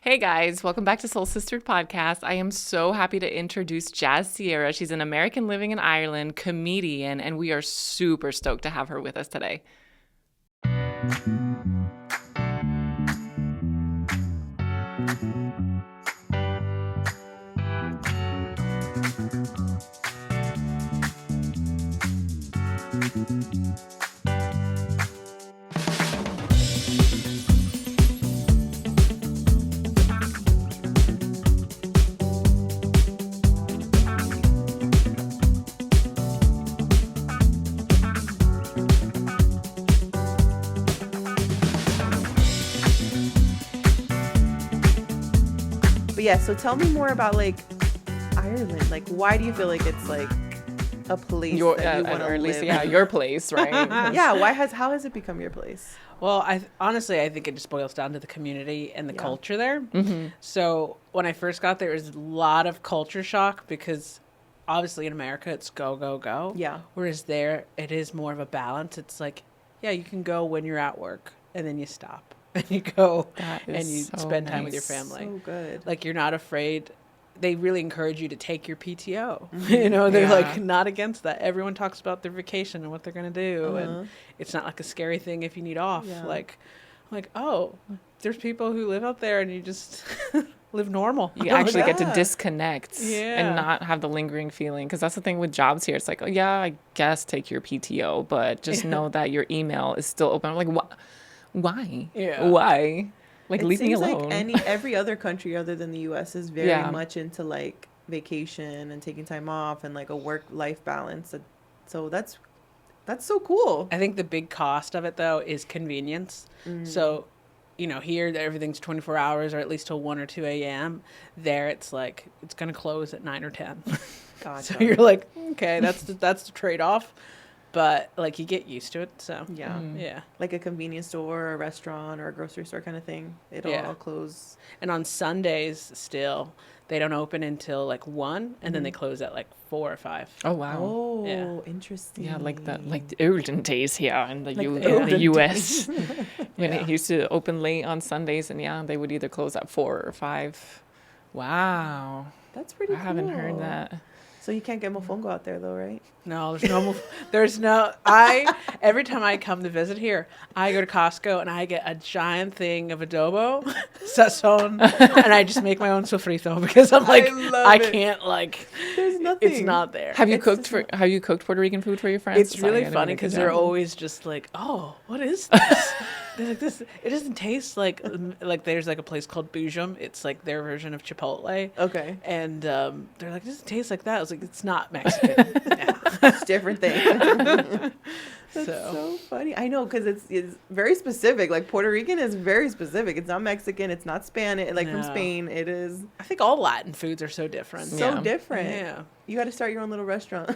Hey guys, welcome back to Soul Sistered Podcast. I am so happy to introduce Jazz Sierra. She's an American living in Ireland comedian, and we are super stoked to have her with us today. Yeah, so tell me more about like Ireland. Like, why do you feel like it's like a place that you want to live? Or at least, your place, right? Yeah, how has it become your place? Well, honestly, I think it just boils down to the community and the culture there. Mm-hmm. So when I first got there, it was a lot of culture shock because obviously in America it's go, go, go. Yeah. Whereas there, it is more of a balance. It's like, yeah, you can go when you're at work and then you stop and you go and you spend time with your family. So good. Like you're not afraid. They really encourage you to take your PTO. You know, they're like not against that. Everyone talks about their vacation and what they're going to do. And it's not like a scary thing if you need off. Yeah. Like, oh, there's people who live out there and you just live normal. You actually get to Yeah. disconnect and not have the lingering feeling. Because that's the thing with jobs here. It's like, oh, yeah, I guess take your PTO, but just know that your email is still open. I'm like, why? Yeah. Why? Like, It leave me seems alone. like every other country other than the U.S. is very much into like vacation and taking time off and like a work-life balance. So that's so cool. I think the big cost of it, though, is convenience. So, you know, here everything's 24 hours or at least till 1 or 2 a.m. There it's like it's going to close at 9 or 10. Gotcha. So you're like, okay, that's the trade-off. But, like, you get used to it, so. Yeah. Yeah. Like a convenience store or a restaurant or a grocery store kind of thing. It'll all close. And on Sundays, still, they don't open until, like, 1, and then they close at, like, 4 or 5. Oh, wow. Oh, Yeah. interesting. Yeah, like the olden days here in the, Like in the the olden U.S. when Yeah. it used to open late on Sundays, and they would either close at 4 or 5. Wow, That's pretty I cool. haven't heard that. So you can't get mofongo out there though, right? No, every time I come to visit here, I go to Costco and I get a giant thing of adobo, sazon, and I just make my own sofrito because I'm like, love I it. can't like, There's nothing. it's not there. Have you It's have you cooked Puerto Rican food for your friends? It's Sorry, I really didn't funny mean to because cut they're you off. always just like, oh, what is this? They're like, this. It doesn't taste like there's like a place called Boojum. It's like their version of Chipotle. Okay. And they're like, it doesn't taste like that. I was like, it's not Mexican. It's a different thing. That's So. so funny. I know, because it's very specific. Like Puerto Rican is very specific. It's not Mexican. It's not Spanish. Like from No. Spain, it is I think all Latin foods are so different. so Yeah. different. Yeah. You got to start your own little restaurant.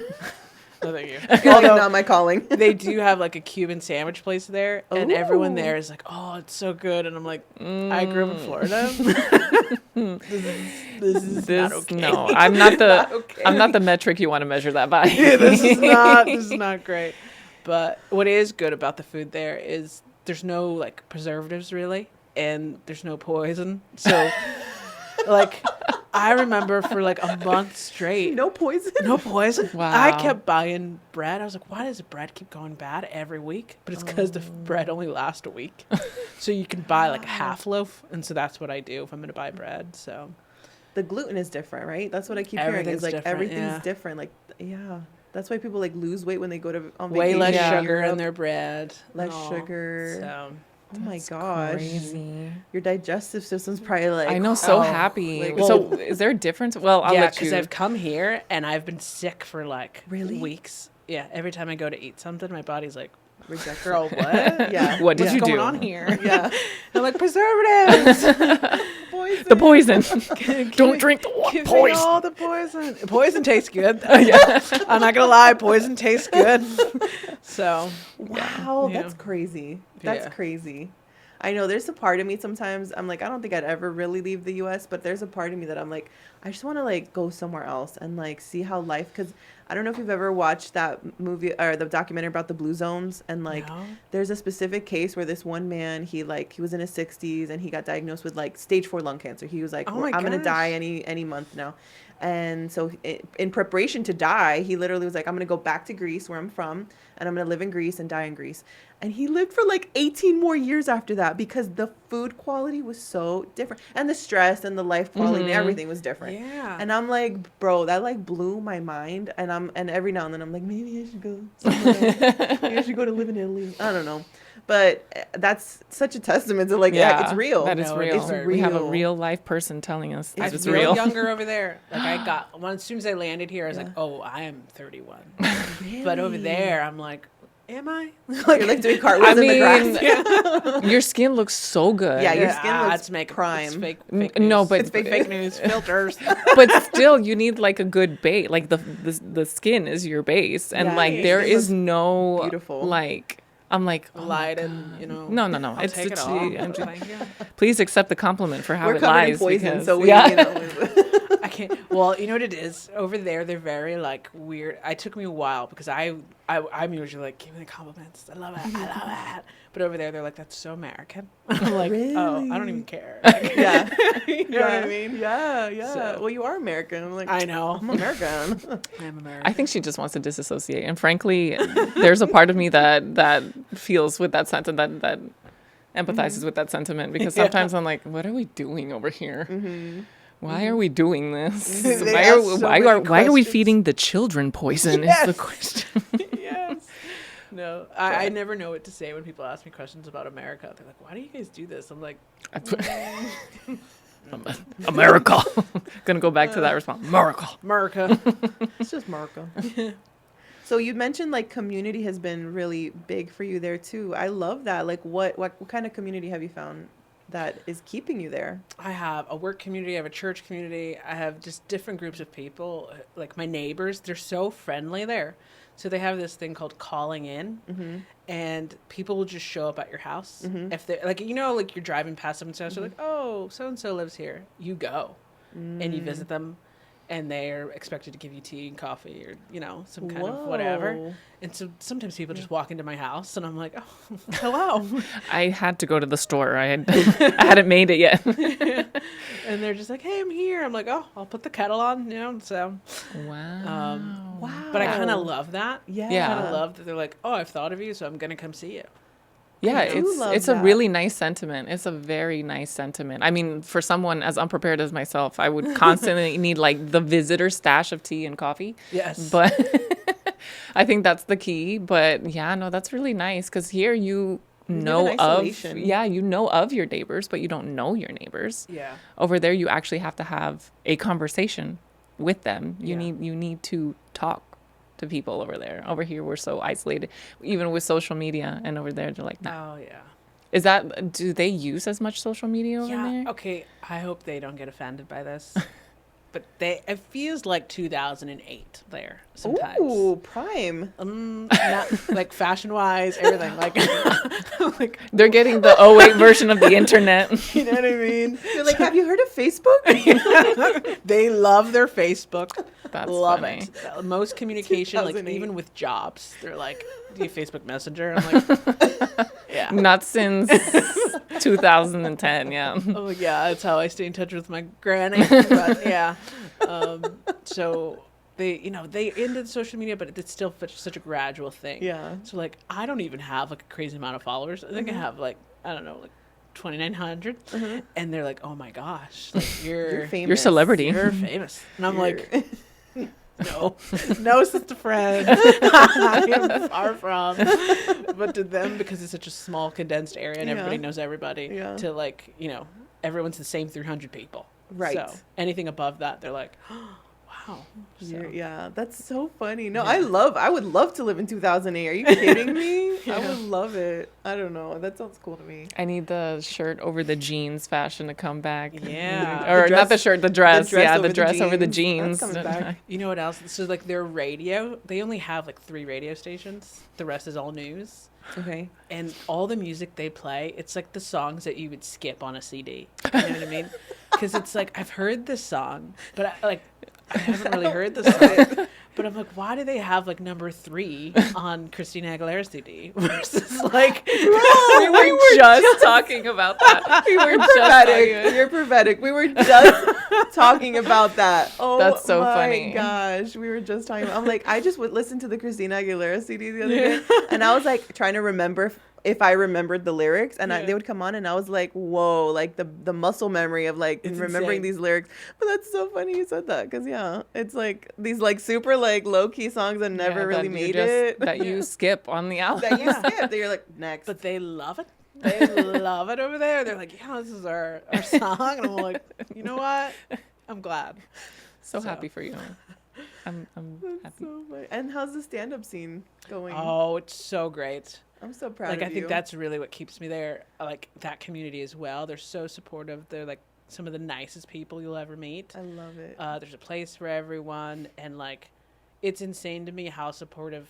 No, thank you. Although Although not my calling. they do have like a Cuban sandwich place there, and everyone Ooh. there is like, "Oh, it's so good," and I'm like, "I grew up in Florida. this is not okay. No, I'm not the Not okay. I'm not the metric you want to measure that by. this is not great." But what is good about the food there is there's no like preservatives really, and there's no poison. So, like, I remember for like a month straight. No poison. No poison. Wow. I kept buying bread. I was like, why does the bread keep going bad every week? But it's because the bread only lasts a week. So you can buy like a half loaf. And so that's what I do if I'm going to buy bread. So The gluten is different, right? That's what I keep hearing. Is Everything's like different, everything's yeah. different. Like, yeah. That's why people like lose weight when they go to on way vacation. less Yeah. sugar in Europe. their bread. Less and all. sugar. So Oh my gosh. Crazy. Your digestive system's probably like I know, so oh, happy. like- So, is there a difference? Well, I'll yeah, let because you. I've come here and I've been sick for like Really? weeks. Yeah, every time I go to eat something, my body's like, reject girl, what? Yeah. What did What's you going do? on here? Yeah. I'm like, preservatives. Poison. The poison. Don't me- drink the Give me poison. all the poison. Poison tastes good. I'm not gonna lie, poison tastes good. So Wow, Yeah. that's crazy. That's Yeah. crazy. I know there's a part of me sometimes I'm like, I don't think I'd ever really leave the US, but there's a part of me that I'm like, I just want to like go somewhere else and like see how life, because I don't know if you've ever watched that movie or the documentary about the blue zones, and like No. there's a specific case where this one man, he was in his 60s and he got diagnosed with like stage 4 lung cancer. He was like, Oh my I'm going to gosh. die any month now. And so in preparation to die, he literally was like, I'm going to go back to Greece, where I'm from, and I'm going to live in Greece and die in Greece. And he lived for like 18 more years after that because the food quality was so different. And the stress and the life quality and everything was different. Yeah. And I'm like, bro, that like blew my mind. And every now and then I'm like, maybe I should go somewhere. Maybe I should go to live in Italy. I don't know. But that's such a testament to like, yeah, it's real. That is No, real. it's We have a real. real life person telling us It's it's I feel real. younger over there. Like I got, as soon as I landed here, I was like, oh, I am 31. But over there, I'm like, am I? You're like doing cartwheels I in mean, the grass. your skin looks so good. Yeah, your skin looks it's make prime. It's fake, N- fake no, news. but- it's fake news filters. But still, you need like a good base. Like the skin is your base, and Yeah, like your there skin is looks no beautiful. like. I'm like, oh my Lied God. and, you know. No. I'll It's take it it's- all. I'm just- Thank you. please accept the compliment for how We're it covered in lies. poison, because, so we, yeah. you know. I can't. Well, you know what it is over there. They're very like weird. It took me a while because I'm usually like, give me the compliments. I love it. I love it. But over there, they're like, that's so American. I'm like, oh, I don't even care. Like, Yeah. you know what I mean? Yeah, yeah. So- Well, you are American. I'm like, I know. I'm American. I'm American. I think she just wants to disassociate, and frankly, there's a part of me that feels with that sentiment, that empathizes with that sentiment, because Yeah. sometimes I'm like, what are we doing over here? Mm-hmm. Why are we doing this? They Why ask are, so why many are why are we questions. feeding the children poison? Is the Yes. question. Yes. No, I never know what to say when people ask me questions about America. They're like, why do you guys do this? I'm like, America. Gonna go back to that response. America. America. It's just Marco. So you mentioned like community has been really big for you there too. I love that. Like what kind of community have you found that is keeping you there? I have a work community, I have a church community, I have just different groups of people. Like my neighbors, they're so friendly there. So they have this thing called calling in, and people will just show up at your house. If they like, you know, like you're driving past someone's house, you're like, oh, so and so lives here. You go and you visit them, and they're expected to give you tea and coffee or, you know, some kind of whatever. Whoa. And so sometimes people just walk into my house, and I'm like, oh, hello. I had to go to the store. I hadn't made it yet. And they're just like, hey, I'm here. I'm like, oh, I'll put the kettle on, you know. So, Wow. Wow. but I kind of love that. Yeah. Yeah. I kind of love that they're like, oh, I've thought of you, so I'm gonna come see you. Yeah, I do love it's a that. really nice sentiment. It's a very nice sentiment. I mean, for someone as unprepared as myself, I would constantly need like the visitor stash of tea and coffee. Yes. But I think that's the key. But yeah, no, that's really nice, because here you know live in of isolation. you know of your neighbors, but you don't know your neighbors. Yeah. Over there, you actually have to have a conversation with them. You Yeah. need to talk to people over there. Over here, we're so isolated, even with social media. And over there, they're like, nah. Oh yeah. Is that, do they use as much social media over Yeah. there? Okay. I hope they don't get offended by this, but it feels like 2008 there sometimes. Ooh, prime. Not like fashion wise, everything like, like They're getting the 08 version of the internet. you know what I mean. You're like, have you heard of Facebook? They love their Facebook. That's Love funny. it. Most communication, like 2008. even with jobs, they're like, "Do you Facebook Messenger?" I'm like, "Yeah." Not since 2010, yeah. Oh yeah, that's how I stay in touch with my granny. But yeah, so they ended social media, but it's still such a gradual thing. Yeah. So like, I don't even have like a crazy amount of followers. I think I have like, I don't know, like 2,900, and they're like, "Oh my gosh, like You're famous. You're celebrity. you're famous," and I'm like. You're- No, sister friend. I am far from. But to them, because it's such a small, condensed area and Yeah. everybody knows everybody, Yeah. to like, everyone's the same 300 people. Right. So anything above that, they're like, wow. So, Yeah, that's so funny. No, I would love to live in 2008. Are you kidding me? I Yeah. would love it. I don't know. That sounds cool to me. I need the shirt over the jeans fashion to come back. Yeah. Or The not the dress- shirt, the dress. dress Yeah, over the the dress over the jeans. jeans. That's coming back. You know what else? So like their radio, they only have like 3 radio stations. The rest is all news. Okay. And all the music they play, it's like the songs that you would skip on a CD. You know what I mean? Because it's like, I've heard this song, but I haven't really heard this song. But I'm like, why do they have like number 3 on Christina Aguilera's CD versus like we were just talking about that. We were just Prophetic. You're prophetic. We were just talking about that. Oh, That's so my funny. gosh. We were just talking about, I'm like, I just would listen to the Christina Aguilera CD the other day, and I was like trying to remember if I remembered the lyrics, and they would come on, and I was like, whoa, like the muscle memory of like It's remembering insane. these lyrics. But that's so funny you said that, because yeah, it's like these like super like low key songs that never Yeah, really that made you just- it. That you skip on the album. That you skip. That you're like next. but they love it. They love it over there. They're like, yeah, this is our song. And I'm like, you know what? I'm glad. So happy for you. I'm That's happy. so funny. And how's the stand-up scene going? Oh, it's so great. I'm so proud Like, of I you. think that's really what keeps me there. Like, that community as well. They're so supportive. They're like some of the nicest people you'll ever meet. I love it. There's a place for everyone. And like, it's insane to me how supportive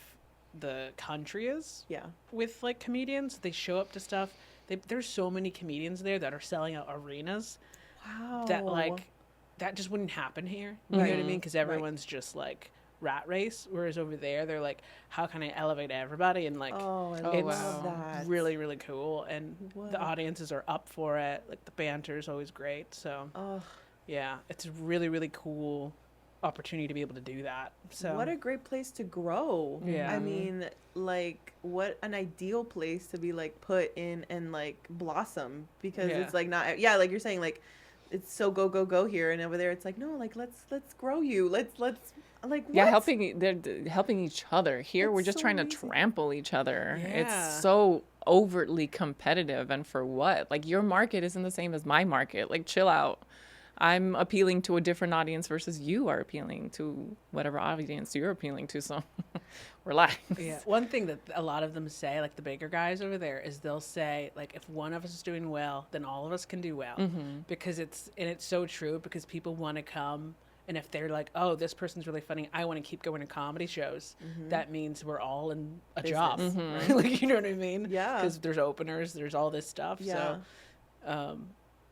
the country is Yeah. with like comedians. They show up to stuff. There's so many comedians there that are selling out arenas Wow. that like that just wouldn't happen here. You know what I mean? Because everyone's just like rat race. Whereas over there, they're like, how can I elevate everybody? And like, Oh, I Oh, love wow. that. really, really cool. And What the a- audiences are up for it. Like the banter is always great. So Oh, yeah, it's a really, really cool opportunity to be able to do that. So what a great place to grow. Yeah. I mean, like, what an ideal place to be like put in and like blossom, because Yeah. it's like not, yeah, like you're saying, like it's so go here, and over there it's like, no, like let's grow you. Let's like Yeah, what? they're helping each other. Here, we're That's just so trying amazing. to trample each other. Yeah. It's so overtly competitive, and for what? Like, your market isn't the same as my market. Like, chill out. I'm appealing to a different audience versus you are appealing to whatever audience you're appealing to. So, relax. Yeah. One thing that a lot of them say, like the bigger guys over there, is they'll say, like, if one of us is doing well, then all of us can do well. Because it's so true, because people want to come. And if they're like, oh, this person's really funny, I want to keep going to comedy shows, that means we're all in a job. Business. Like, you know what I mean? Yeah. Because there's openers, there's all this stuff. Yeah. So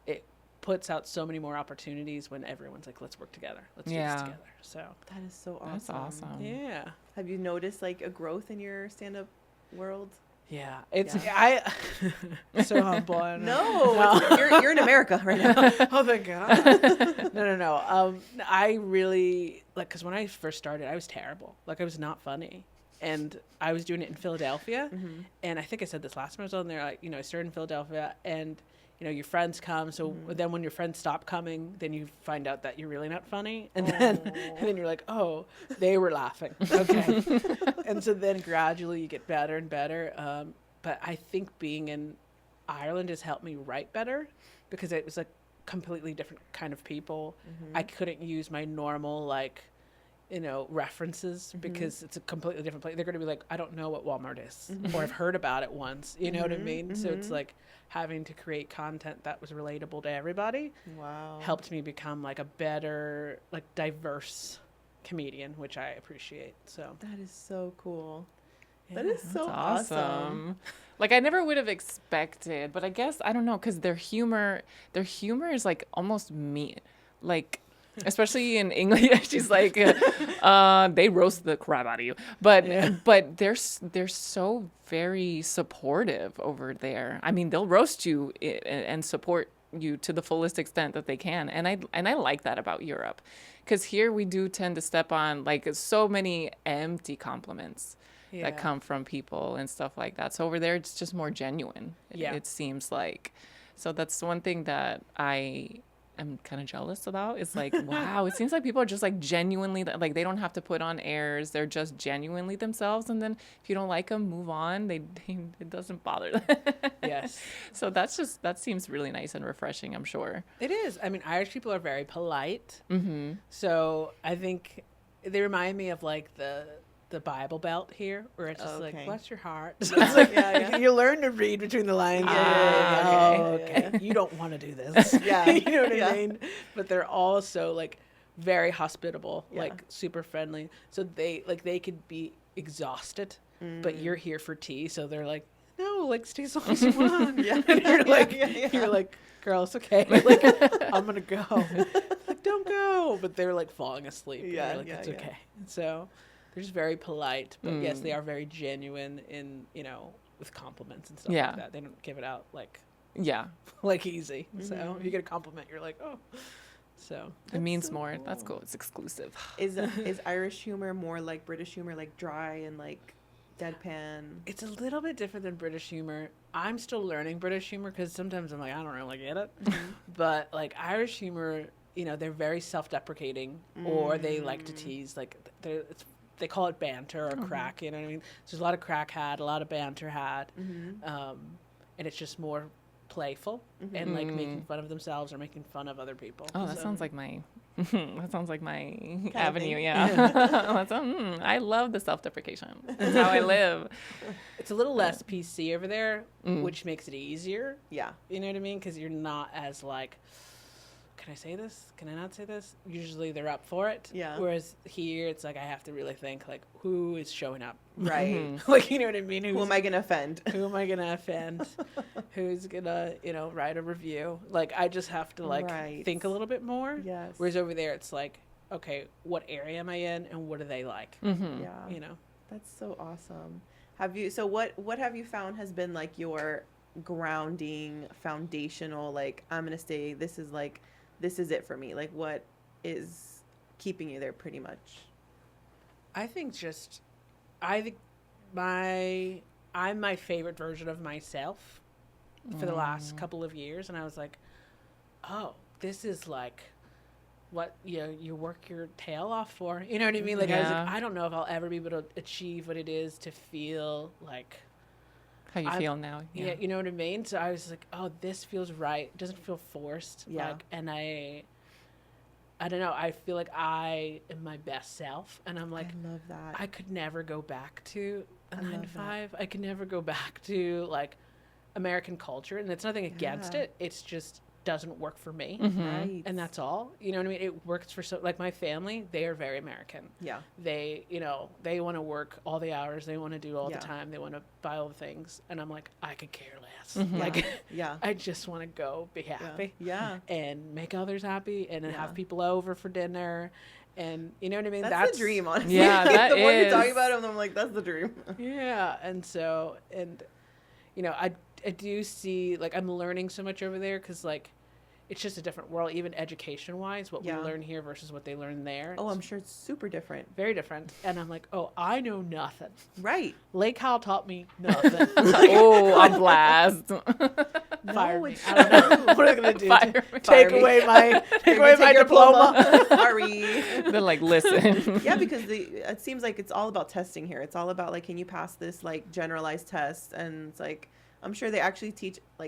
it puts out so many more opportunities when everyone's like, let's work together. Let's do Yeah. this together. So, That is so awesome. That's awesome. yeah. Have you noticed like a growth in your stand-up world? Yeah. It's, Yeah. so humble. I know. No, you're in America right now. Oh, thank God. No. I really, like, because when I first started, I was terrible. Like, I was not funny. And I was doing it in Philadelphia. And I think I said this last time I was on there, like, I started in Philadelphia, and, your friends come. So then when your friends stop coming, then you find out that you're really not funny. And then you're like, oh, they were laughing. Okay. And so then gradually you get better and better. But I think being in Ireland has helped me write better, because it was a completely different kind of people. I couldn't use my normal, like, references, because it's a completely different place. They're going to be like, I don't know what Walmart is, or I've heard about it once. You know what I mean? So it's like having to create content that was relatable to everybody Wow. helped me become like a better, like, diverse comedian, which I appreciate. So That is so cool. yeah. That is so That's awesome. Like, I never would have expected, but I guess, I don't know, because their humor is like almost mean. Like, especially in English, she's like, they roast the crap out of you. But they're so very supportive over there. I mean, they'll roast you and support you to the fullest extent that they can. And I like that about Europe, because here we do tend to step on like so many empty compliments that come from people and stuff like that. So over there, it's just more genuine. Yeah. It seems like. So that's one thing that I'm kind of jealous about. It's like, wow, it seems like people are just like genuinely, like, they don't have to put on airs. They're just genuinely themselves. And then if you don't like them, move on. It doesn't bother them. Yes. So that seems really nice and refreshing, I'm sure. It is. I mean, Irish people are very polite. So I think they remind me of like the Bible Belt here, where it's just like, Okay. bless your heart. So it's like, Yeah. you learn to read between the lines. okay. You don't want to do this. Yeah. You know what Yeah. I mean? But they're also like very hospitable, Yeah. like super friendly. So they could be exhausted, but you're here for tea. So they're like, no, like, stay as long as you want. Yeah. And you're Yeah, like, yeah. you're like, girl, it's okay. Like, I'm gonna go. Like, no, don't go. But they're like falling asleep. And Yeah, they're like, yeah, it's yeah. okay. So they're just very polite. But yes, they are very genuine in, with compliments and stuff Yeah. like that. They don't give it out like Yeah. easy. So if you get a compliment, you're like, oh. So It means so more. That's cool. cool. It's exclusive. Is Irish humor more like British humor, like dry and like deadpan? it's a little bit different than British humor. I'm still learning British humor because sometimes I'm like, I don't really get it. But like Irish humor, they're very self-deprecating, or they like to tease. Like they call it banter or crack. You know what I mean? So there's a lot of crack had, a lot of banter had, and it's just more playful and like making fun of themselves or making fun of other people. Oh, that So- sounds like my that sounds like my avenue. thing. Yeah. I love the self-deprecation. That's how I live. It's a little less PC over there, which makes it easier. Yeah. You know what I mean? Because you're not as like, can I say this? Can I not say this? Usually they're up for it. Yeah. Whereas here, it's like I have to really think like, who is showing up? Right. Like, you know what I mean? Who am I gonna offend? Who am I gonna offend? Who's gonna, write a review? Like, I just have to like Right. think a little bit more. Yes. Whereas over there, it's like, okay, what area am I in, and what do they like? Yeah. That's so awesome. What have you found has been like your grounding foundational, like, I'm gonna stay, this is it for me, like what is keeping you there pretty much? I think I'm my favorite version of myself for the last couple of years, and I was like, oh, this is like what you work your tail off for. You know what I mean? Like I was like, I don't know if I'll ever be able to achieve what it is to feel like How you feel now? yeah, you know what I mean? So I was like, oh, this feels right. It doesn't feel forced. Yeah. Like, and I don't know. I feel like I am my best self, and I'm like, I love that. I could never go back to a I 9 to love that. 5. I could never go back to like American culture, and it's nothing against Yeah. it. It's just doesn't work for me. Right. And that's all. You know what I mean? It works for like my family, they are very American. Yeah. They, they want to work all the hours, they want to do all Yeah. the time, they want to buy all the things, and I'm like, I could care less. Yeah. Like Yeah. I just want to go be happy. Yeah. And make others happy, and then Yeah. have people over for dinner, and you know what I mean? That's the dream, honestly. Yeah, that the more you're is. talking about it, I'm like, that's the dream. Yeah, and so, and I do see, like, I'm learning so much over there because like it's just a different world, even education wise, what Yeah. we learn here versus what they learn there. Oh, It's I'm sure it's super different. very different. And I'm like, oh, I know nothing. Right. Lake Howell taught me nothing. Oh, on blast. Fire No, me. it's I don't know. What am I gonna do? Fire me. Take Fire me. away my Take my your diploma. Sorry. They're like, listen. Yeah, because it seems like it's all about testing here. It's all about like, can you pass this like generalized test? And it's like, I'm sure they actually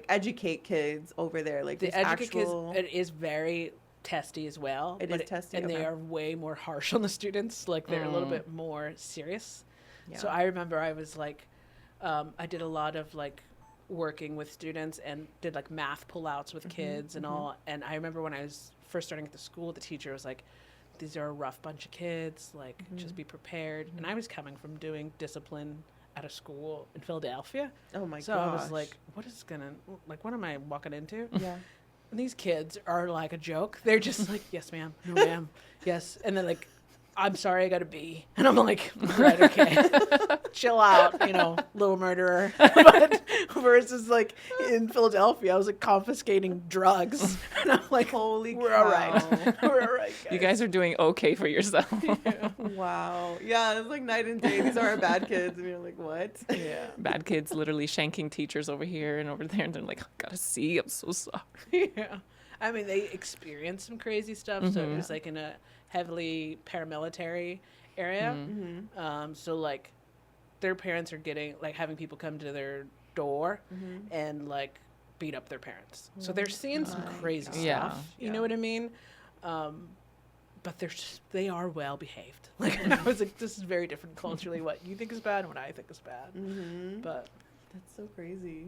educate kids over there. Like The there's educate actual. kids, it is very testy as well. It but is testy, and they okay. are way more harsh on the students. Like they're a little bit more serious. Yeah. So I remember I was like, I did a lot of like working with students and did like math pullouts with kids and all. And I remember when I was first starting at the school, the teacher was like, these are a rough bunch of kids. Like, just be prepared. And I was coming from doing discipline at a school in Philadelphia. Oh my So gosh. I was like, what am I walking into? Yeah. And these kids are like a joke. They're just like, yes, ma'am. No, ma'am. Yes. And then like, I'm sorry, I got a B. And I'm like, right, okay. Chill out, little murderer. But versus like in Philadelphia, I was like confiscating drugs. And I'm like, Holy we're cow. all right. We're all right, guys. You guys are doing okay for yourself. Wow. Yeah, it's like night and day. These are our bad kids. And you're like, what? Yeah. Bad kids literally shanking teachers over here and over there. And they're like, I gotta see. I'm so sorry. Yeah. I mean, they experienced some crazy stuff. So it was like in a heavily paramilitary area. So like their parents are getting like having people come to their door and like beat up their parents. So they're seeing some crazy stuff. Yeah. You know what I mean? But they are well behaved. Like I was like, this is very different culturally. What you think is bad and what I think is bad. But That's so crazy.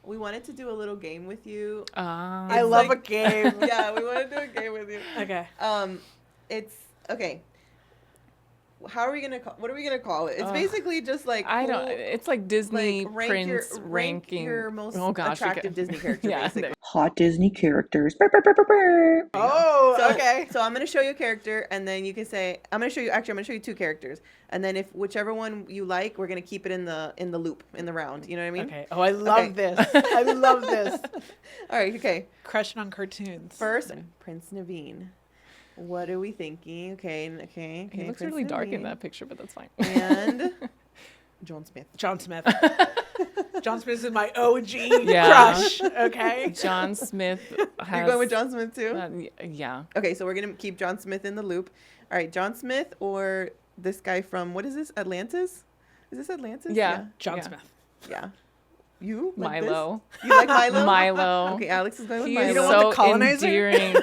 We wanted to do a little game with you. I love like- a game. Yeah, we want to do a game with you. Okay. It's okay. how are we gonna call? What are we gonna call it? It's basically just like I don't. cool, It's like Disney like Prince rank ranking. your most oh gosh, we attractive could- Disney character. Yeah, basically. Hot Disney characters. Brr, brr, brr, brr, brr. Oh, So, okay. So I'm gonna show you a character, and then you can say, I'm gonna show you two characters, and then if whichever one you like, we're gonna keep it in the loop in the round. You know what I mean? Okay. Oh, I love Okay. this. I love this. All right. Okay. Crushing on cartoons. First, Prince Naveen. What are we thinking? Okay. Okay. He looks Prince really dark in Naveen. that picture, but that's fine. And John Smith. John Smith. John Smith is my OG Yeah. crush. Okay. John Smith has. You're going with John Smith too? Yeah. Okay, so we're gonna keep John Smith in the loop. All right, John Smith or this guy from what is this? Atlantis? Is this Atlantis? Yeah. John Yeah. Smith. Yeah. You? Like this? Milo. You like Milo? Milo. Okay, Alex is going with He Milo. is don't want so the colonizer? endearing.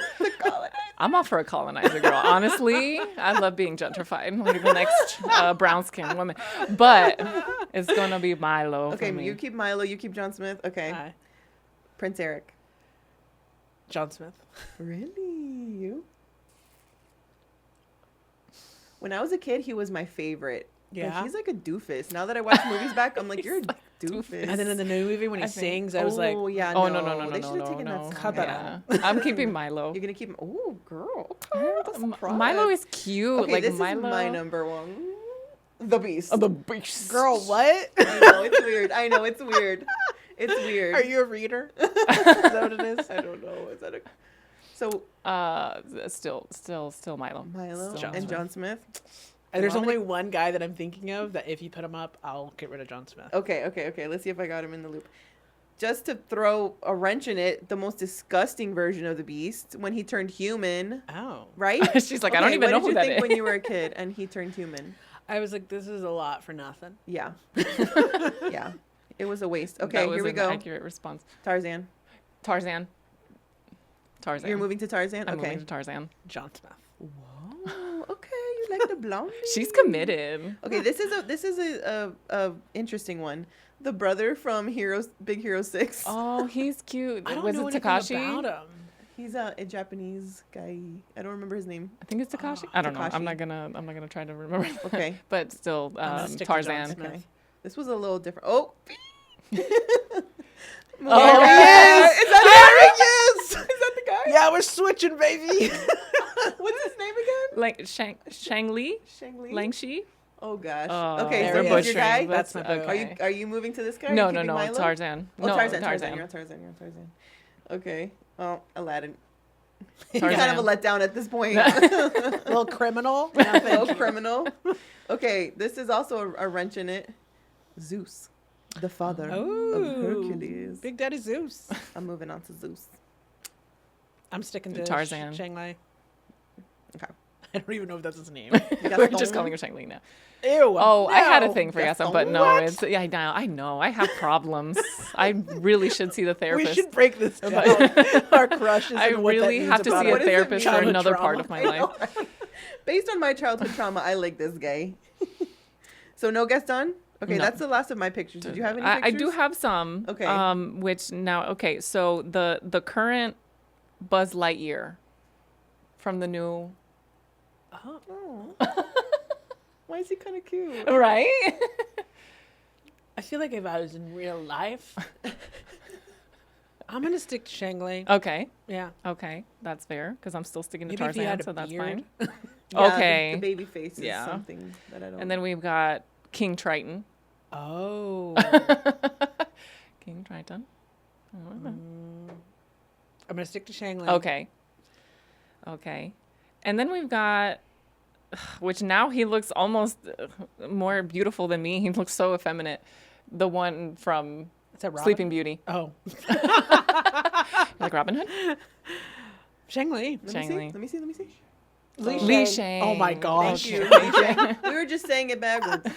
I'm all for a colonizer girl. Honestly, I love being gentrified, like the next brown skinned woman. But it's gonna be Milo. Okay, for me. you keep Milo, you keep John Smith. Okay. Hi. Prince Eric. John Smith. Really? You? When I was a kid, he was my favorite. But Yeah. he's like a doofus. Now that I watch movies back, I'm like, you're a doofus. And then in the new movie when he I think- sings, I was like, oh yeah, Oh no! They should have taken no. that. Cut song that out. out. I'm keeping Milo. You're gonna keep him. Oh, girl. Milo is cute. Okay, like this Milo. is my number one. The Beast. Oh, the beast. girl, what? I know it's weird. I know it's weird. It's weird. Are you a reader? Is that what it is? I don't know. Is that a? So Still Milo. Milo Still and John Smith. And there's I'm gonna- only one guy that I'm thinking of that if you put him up, I'll get rid of John Smith. Okay. Let's see if I got him in the loop. Just to throw a wrench in it, the most disgusting version of the Beast when he turned human, Oh. right? She's like, I don't Okay, even know what who did that you think is. when you were a kid and he turned human? I was like, this is a lot for nothing. Yeah. Yeah. It was a waste. Okay, That was here we an go. accurate response. Tarzan. Tarzan. You're moving to Tarzan? I'm Okay. moving to Tarzan. John Smith. Whoa. Okay, you like the blonde? She's committed. Okay, this is a interesting one. The brother from Big Hero 6. Oh, he's cute. I don't Was know it anything Takashi? about him. He's a Japanese guy. I don't remember his name. I think it's Takashi. I don't know. I'm Takashi. not gonna try to remember. that. Okay. But still, I'm gonna stick to John Tarzan. Smith. Okay. This was a little different. Oh. Oh, yes! yes! Is that Yes! Is that the guy? Yeah, we're switching, baby. What's his name again? Like Shang Li, Shang Li. Lang Shi. Oh gosh. Oh, Okay, so we're he's your guy. butchering. That's my boy. okay. Are you moving to this guy? Are No, you no, keeping no. Milo? Tarzan. Oh, No, Tarzan. Tarzan. You're on Tarzan. You're on Tarzan. Okay. Well, Aladdin. Tarzan. Kind of a letdown at this point. Little criminal. No criminal. Okay, this is also a wrench in it. Zeus, the father of Hercules. Big Daddy Zeus. I'm moving on to Zeus. I'm sticking to Tarzan. Shang Li. Okay. I don't even know if that's his name. We're Gaston? just calling her Shang Li now. Ew. Oh, I had a no. thing for Gaston, Gaston. but no, What? it's yeah. I know. I have problems. I really should see the We therapist. should break this down. Our crushes. I and what that really means have to about see a it. What does it therapist mean? for Childhood another trauma. part of my I life. know, right? Based on my childhood trauma, I like this guy. So no Gaston? Okay, No. that's the last of my pictures. Did you have any I pictures? do have some. Okay. Which now, okay, so the current Buzz Lightyear from the new, Oh. Why is he kind of cute? right? I feel like if I was in real life, I'm gonna stick to Shang Li. Okay, Yeah. okay, that's fair because I'm still sticking to Maybe if he Tarzan, had a so that's beard. fine. Yeah, Okay. The baby face is Yeah. something that I don't. And then we've got King Triton. Oh. King Triton. I'm gonna stick to Shang Li. Okay. Okay. And then we've got, which now he looks almost more beautiful than me. He looks so effeminate. The one from Is that Robin? Sleeping Beauty. Oh. Like Robin Hood? Shang Li. Let Shang Li. me see. Li Shang. Oh my gosh. Thank you. Li Shang. We were just saying it backwards.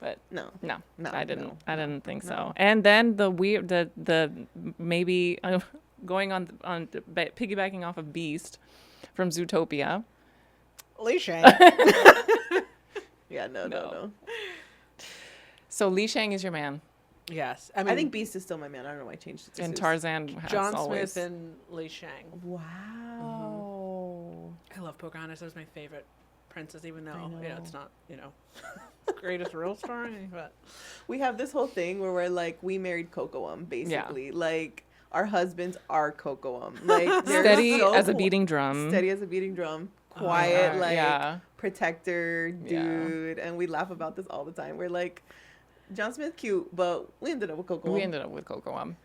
But No. no, No, I didn't. no, I didn't think so. no. And then the maybe going on piggybacking off of Beast from Zootopia. Li Shang. Yeah, no. No. So Li Shang is your man, Yes. I mean, I think Beast is still my man. I don't know why I changed it to and Zeus. Tarzan has John always. Smith and Li Shang. Wow. I love Pocahontas. That was my favorite. Princess, even though it's not greatest real story, but We have this whole thing where we're like, we married Cocoam, basically. Like, our husbands are Cocoam. Like, they're Steady so as a beating drum. Steady as a beating drum. Quiet, like, yeah. protector Yeah. dude. And we laugh about this all the time. We're like, John Smith cute, but we ended up with Cocoam. We ended up with Cocoam,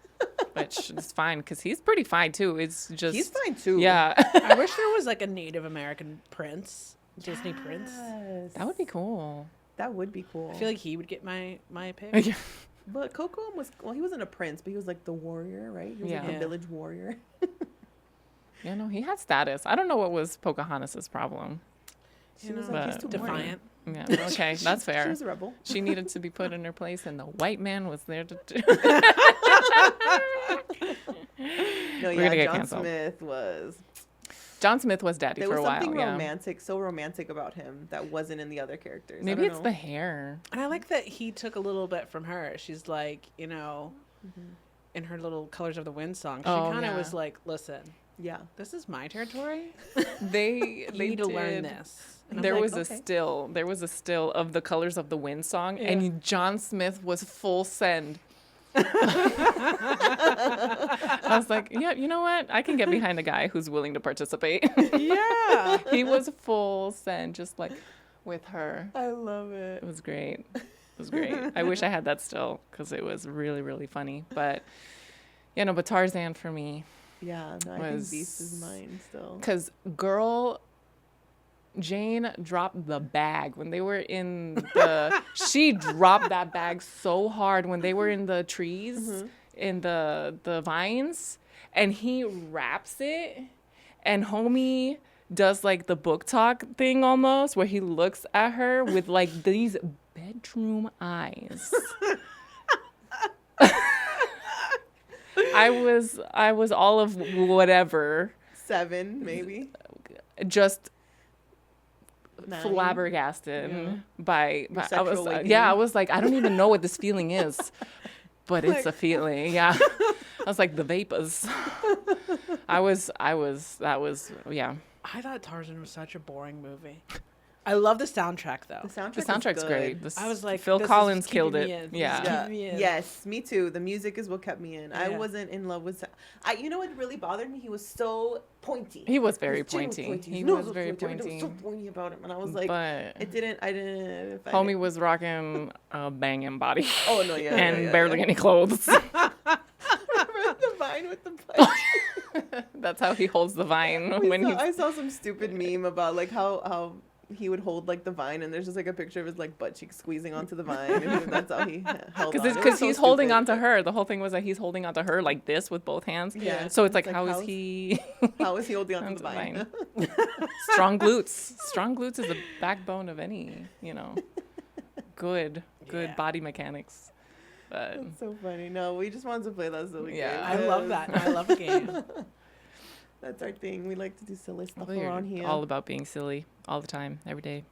which is fine because he's pretty fine too. It's just He's fine, too. Yeah, I wish there was like a Native American prince, Disney prince. Yes. that would be cool. That would be cool. I feel like he would get my pick. Yeah. But Cocoam was, well, he wasn't a prince, but he was like the warrior, right? He was like Yeah. the village warrior. Yeah, no, he had status. I don't know what was Pocahontas' problem. She You was know, like, he's but- too defiant. Yeah, okay, that's She fair. was a rebel. She needed to be put in her place, and the white man was there to do. No, We're gonna get John canceled. Smith was. John Smith was daddy There for was a while. something Yeah. romantic, so romantic about him that wasn't in the other characters. I Maybe don't it's know. the hair. And I like that he took a little bit from her. She's like, in her little Colors of the Wind song, she Oh, kind of yeah. was like, listen, Yeah. this is my territory. They You need to learn did- this. And I'm There like, was okay. a still of the Colors of the Wind song, Yeah. and John Smith was full send. I was like, yeah, you know what? I can get behind a guy who's willing to participate. Yeah. He was full send, just like with her. I love it. It was great. It was great. I wish I had that still because it was really, really funny. But, but Tarzan for me, Yeah, no, I think Was- Beast is mine still. because girl Jane dropped the bag when they were in the she dropped that bag so hard when they were in the trees in the vines, and he wraps it, and homie does like the book talk thing almost where he looks at her with like these bedroom eyes. I was all of whatever, 7, maybe. just 9. flabbergasted by I sexual was awakening. I was like, I don't even know what this feeling is, but it's a feeling. Yeah. I was like the vapors. I was yeah. I thought Tarzan was such a boring movie. I love the soundtrack though. The soundtrack The is soundtrack's good. great. I was like, Phil this is Collins keeping killed me it. in. This is Yeah. keeping me in. Yes, me too. The music is what kept me in. I Yeah. wasn't in love with. You know what really bothered me? He was so pointy. He was very His chin pointy. He His was nose very Everything was pointy. so pointy about him, and I was like, But I didn't find homie it. was rocking a banging body Oh no, yeah, and yeah, barely yeah. any clothes. Remember the vine with the punch. That's how he holds the vine when I he's saw some stupid meme about like how he would hold like the vine, and there's just like a picture of his like butt cheeks squeezing onto the vine, and that's how he held on. It was because so he's holding stupid. onto her. The whole thing was that he's holding onto her like this with both hands. Yeah. So it's like, It's like, how is how's- he? How is he holding onto Onto the the vine? Strong glutes. Strong glutes is the backbone of any, good Yeah. body mechanics. But That's so funny. No, we just wanted to play that silly Yeah. game. I love that. I love a game. That's our thing. We like to do silly stuff we're around here. all about being silly all the time, every day.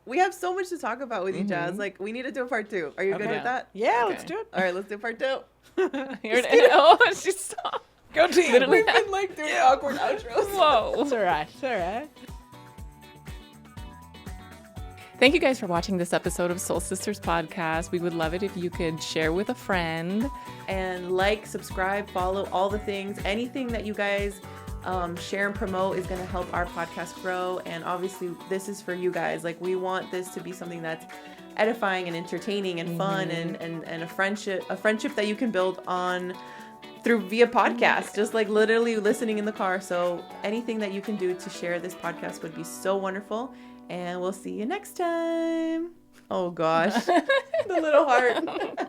We have so much to talk about with you, Jazz. Like, we need to do a part 2. Are you good Okay. with that? Yeah, let's Okay. do it. All right, let's do part 2. Here it is. Oh, she stopped. Go team. Literally. We've been like doing awkward outros. Whoa. It's all right. It's all right. Thank you guys for watching this episode of Soul Sisters Podcast. We would love it if you could share with a friend. And like, subscribe, follow, all the things. Anything that you guys share and promote is going to help our podcast grow. And obviously, this is for you guys. Like, we want this to be something that's edifying and entertaining and fun and a friendship that you can build on via podcast, just like literally listening in the car. So anything that you can do to share this podcast would be so wonderful. And we'll see you next time. Oh gosh, the little heart.